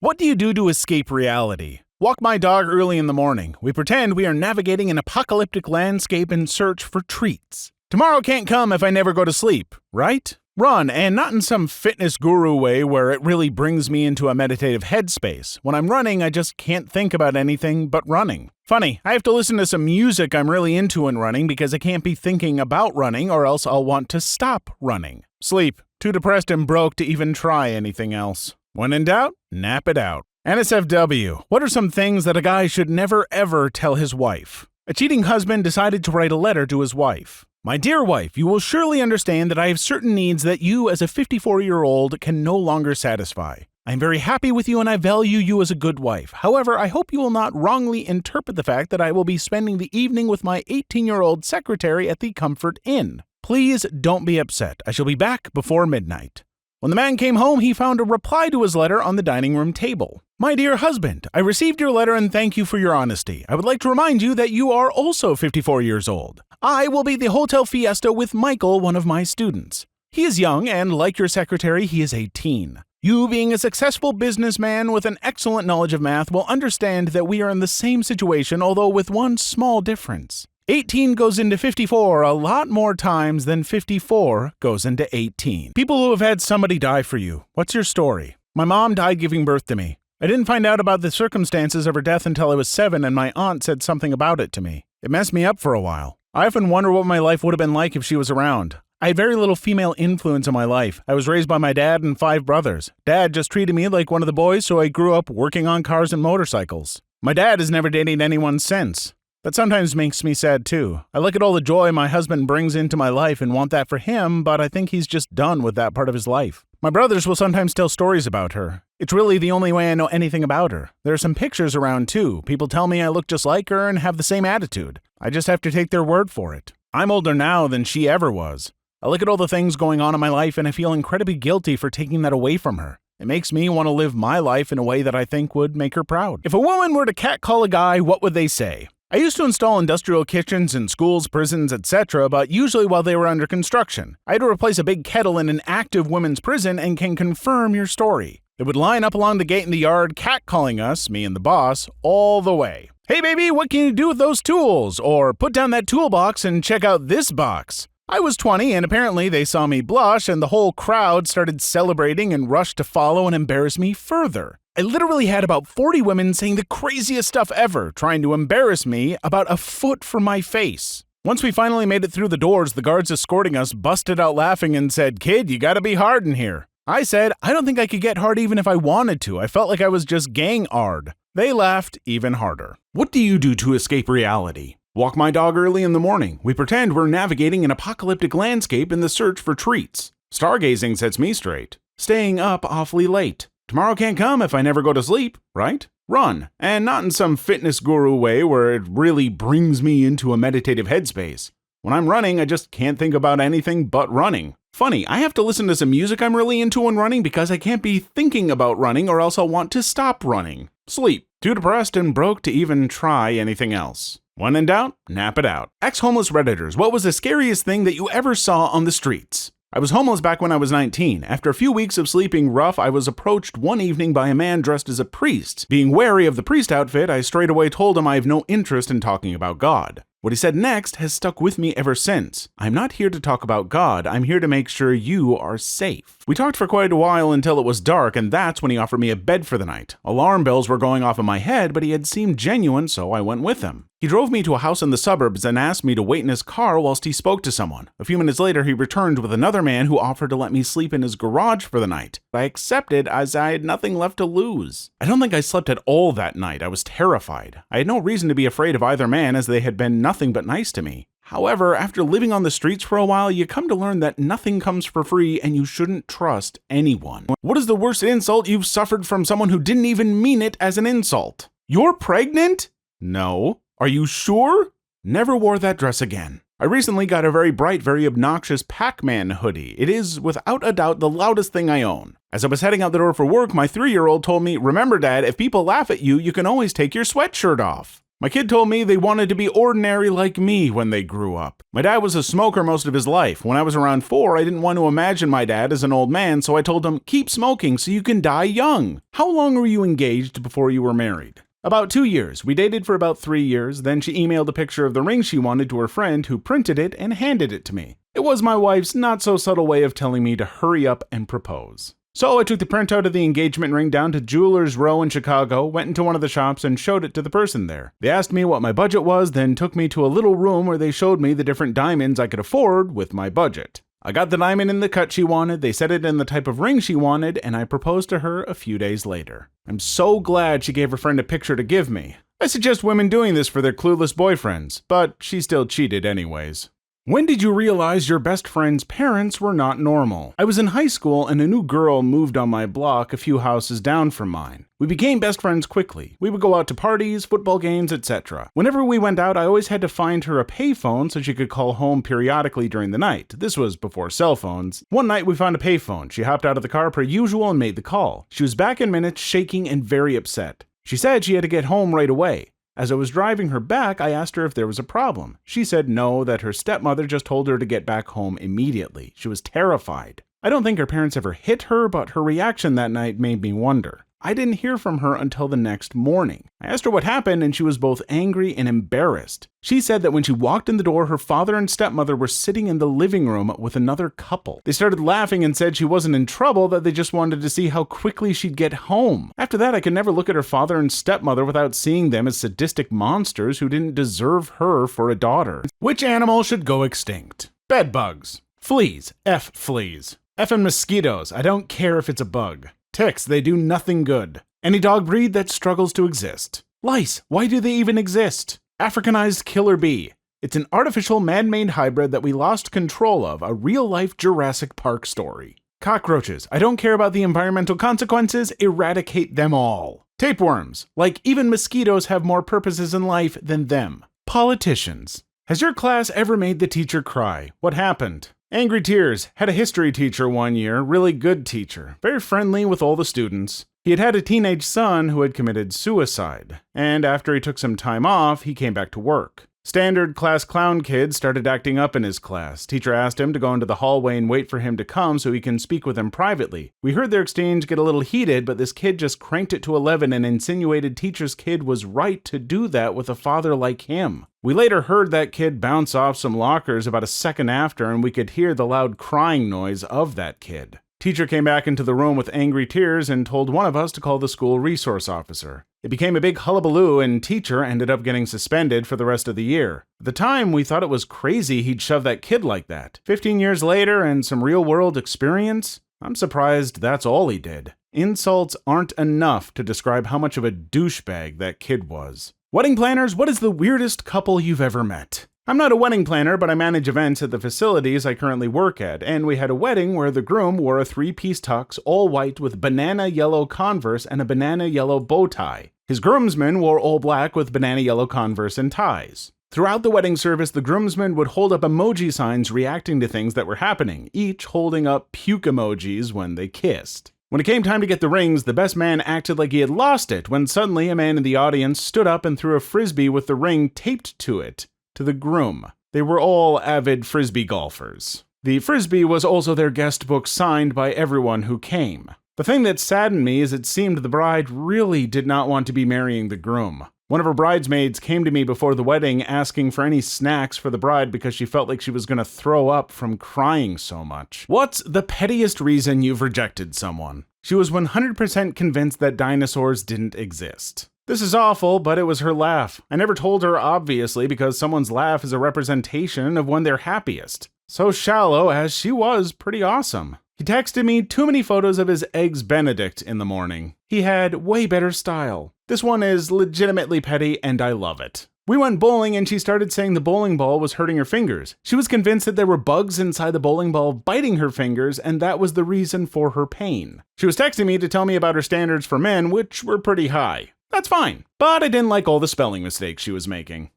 What do you do to escape reality? Walk my dog early in the morning. We pretend we are navigating an apocalyptic landscape in search for treats. Tomorrow can't come if I never go to sleep, right? Run, and not in some fitness guru way where it really brings me into a meditative headspace. When I'm running, I just can't think about anything but running. Funny, I have to listen to some music I'm really into in running because I can't be thinking about running or else I'll want to stop running. Sleep. Too depressed and broke to even try anything else. When in doubt, nap it out. NSFW, what are some things that a guy should never ever tell his wife? A cheating husband decided to write a letter to his wife. My dear wife, you will surely understand that I have certain needs that you as a 54-year-old can no longer satisfy. I am very happy with you and I value you as a good wife. However, I hope you will not wrongly interpret the fact that I will be spending the evening with my 18-year-old secretary at the Comfort Inn. Please don't be upset. I shall be back before midnight. When the man came home, he found a reply to his letter on the dining room table. My dear husband, I received your letter and thank you for your honesty. I would like to remind you that you are also 54 years old. I will be at the Hotel Fiesta with Michael, one of my students. He is young and, like your secretary, he is 18. You, being a successful businessman with an excellent knowledge of math, will understand that we are in the same situation, although with one small difference. 18 goes into 54 a lot more times than 54 goes into 18. People who have had somebody die for you. What's your story? My mom died giving birth to me. I didn't find out about the circumstances of her death until I was 7 and my aunt said something about it to me. It messed me up for a while. I often wonder what my life would have been like if she was around. I had very little female influence in my life. I was raised by my dad and 5 brothers. Dad just treated me like one of the boys, so I grew up working on cars and motorcycles. My dad has never dated anyone since. That sometimes makes me sad too. I look at all the joy my husband brings into my life and want that for him, but I think he's just done with that part of his life. My brothers will sometimes tell stories about her. It's really the only way I know anything about her. There are some pictures around too. People tell me I look just like her and have the same attitude. I just have to take their word for it. I'm older now than she ever was. I look at all the things going on in my life and I feel incredibly guilty for taking that away from her. It makes me want to live my life in a way that I think would make her proud. If a woman were to catcall a guy, what would they say? I used to install industrial kitchens in schools, prisons, etc., but usually while they were under construction. I had to replace a big kettle in an active women's prison and can confirm your story. They would line up along the gate in the yard, catcalling us, me and the boss, all the way. Hey baby, what can you do with those tools? Or put down that toolbox and check out this box. I was 20 and apparently they saw me blush and the whole crowd started celebrating and rushed to follow and embarrass me further. I literally had about 40 women saying the craziest stuff ever, trying to embarrass me about a foot from my face. Once we finally made it through the doors, the guards escorting us busted out laughing and said, "Kid, you gotta be hard in here." I said, "I don't think I could get hard even if I wanted to. I felt like I was just gang-ard." They laughed even harder. What do you do to escape reality? Walk my dog early in the morning. We pretend we're navigating an apocalyptic landscape in the search for treats. Stargazing sets me straight. Staying up awfully late. Tomorrow can't come if I never go to sleep, right? Run, and not in some fitness guru way where it really brings me into a meditative headspace. When I'm running, I just can't think about anything but running. Funny, I have to listen to some music I'm really into when running because I can't be thinking about running or else I'll want to stop running. Sleep. Too depressed and broke to even try anything else. When in doubt, nap it out. Ex-homeless Redditors, what was the scariest thing that you ever saw on the streets? I was homeless back when I was 19. After a few weeks of sleeping rough, I was approached one evening by a man dressed as a priest. Being wary of the priest outfit, I straight away told him I have no interest in talking about God. What he said next has stuck with me ever since. I'm not here to talk about God, I'm here to make sure you are safe. We talked for quite a while until it was dark, and that's when he offered me a bed for the night. Alarm bells were going off in my head, but he had seemed genuine, so I went with him. He drove me to a house in the suburbs and asked me to wait in his car whilst he spoke to someone. A few minutes later, he returned with another man who offered to let me sleep in his garage for the night. I accepted as I had nothing left to lose. I don't think I slept at all that night. I was terrified. I had no reason to be afraid of either man as they had been nothing but nice to me. However, after living on the streets for a while, you come to learn that nothing comes for free and you shouldn't trust anyone. What is the worst insult you've suffered from someone who didn't even mean it as an insult? You're pregnant? No. Are you sure? Never wore that dress again. I recently got a very bright, very obnoxious Pac-Man hoodie. It is, without a doubt, the loudest thing I own. As I was heading out the door for work, my 3-year-old told me, "Remember, Dad, if people laugh at you, you can always take your sweatshirt off." My kid told me they wanted to be ordinary like me when they grew up. My dad was a smoker most of his life. When I was around 4, I didn't want to imagine my dad as an old man, so I told him, keep smoking so you can die young. How long were you engaged before you were married? About 2 years. We dated for about 3 years, then she emailed a picture of the ring she wanted to her friend who printed it and handed it to me. It was my wife's not-so-subtle way of telling me to hurry up and propose. So I took the printout of the engagement ring down to Jewelers Row in Chicago, went into one of the shops and showed it to the person there. They asked me what my budget was, then took me to a little room where they showed me the different diamonds I could afford with my budget. I got the diamond in the cut she wanted, they set it in the type of ring she wanted, and I proposed to her a few days later. I'm so glad she gave her friend a picture to give me. I suggest women doing this for their clueless boyfriends, but she still cheated anyways. When did you realize your best friend's parents were not normal? I was in high school and a new girl moved on my block a few houses down from mine. We became best friends quickly. We would go out to parties, football games, etc. Whenever we went out, I always had to find her a payphone so she could call home periodically during the night. This was before cell phones. One night we found a payphone. She hopped out of the car per usual and made the call. She was back in minutes, shaking and very upset. She said she had to get home right away. As I was driving her back, I asked her if there was a problem. She said no, that her stepmother just told her to get back home immediately. She was terrified. I don't think her parents ever hit her, but her reaction that night made me wonder. I didn't hear from her until the next morning. I asked her what happened, and she was both angry and embarrassed. She said that when she walked in the door, her father and stepmother were sitting in the living room with another couple. They started laughing and said she wasn't in trouble, that they just wanted to see how quickly she'd get home. After that, I could never look at her father and stepmother without seeing them as sadistic monsters who didn't deserve her for a daughter. Which animal should go extinct? Bedbugs. Fleas. F fleas. Effing mosquitoes. I don't care if it's a bug. Ticks, they do nothing good. Any dog breed that struggles to exist. Lice, why do they even exist? Africanized killer bee. It's an artificial man-made hybrid that we lost control of, a real-life Jurassic Park story. Cockroaches, I don't care about the environmental consequences, eradicate them all. Tapeworms, like even mosquitoes have more purposes in life than them. Politicians. Has your class ever made the teacher cry? What happened? Angry tears. Had a history teacher one year, really good teacher, very friendly with all the students. He had had a teenage son who had committed suicide, and after he took some time off, he came back to work. Standard class clown kid started acting up in his class. Teacher asked him to go into the hallway and wait for him to come so he can speak with him privately. We heard their exchange get a little heated, but this kid just cranked it to 11 and insinuated teacher's kid was right to do that with a father like him. We later heard that kid bounce off some lockers about a second after, and we could hear the loud crying noise of that kid. Teacher came back into the room with angry tears and told one of us to call the school resource officer. It became a big hullabaloo, and teacher ended up getting suspended for the rest of the year. At the time, we thought it was crazy he'd shove that kid like that. 15 years later and some real-world experience, I'm surprised that's all he did. Insults aren't enough to describe how much of a douchebag that kid was. Wedding planners, what is the weirdest couple you've ever met? I'm not a wedding planner, but I manage events at the facilities I currently work at, and we had a wedding where the groom wore a 3-piece tux, all white with banana yellow Converse and a banana yellow bow tie. His groomsmen wore all black with banana yellow Converse and ties. Throughout the wedding service, the groomsmen would hold up emoji signs reacting to things that were happening, each holding up puke emojis when they kissed. When it came time to get the rings, the best man acted like he had lost it when suddenly a man in the audience stood up and threw a frisbee with the ring taped to it to the groom. They were all avid frisbee golfers. The frisbee was also their guest book signed by everyone who came. The thing that saddened me is it seemed the bride really did not want to be marrying the groom. One of her bridesmaids came to me before the wedding asking for any snacks for the bride because she felt like she was going to throw up from crying so much. What's the pettiest reason you've rejected someone? She was 100% convinced that dinosaurs didn't exist. This is awful, but it was her laugh. I never told her, obviously, because someone's laugh is a representation of when they're happiest. So shallow, as she was pretty awesome. He texted me too many photos of his Eggs Benedict in the morning. He had way better style. This one is legitimately petty, and I love it. We went bowling and she started saying the bowling ball was hurting her fingers. She was convinced that there were bugs inside the bowling ball biting her fingers, and that was the reason for her pain. She was texting me to tell me about her standards for men, which were pretty high. That's fine, but I didn't like all the spelling mistakes she was making.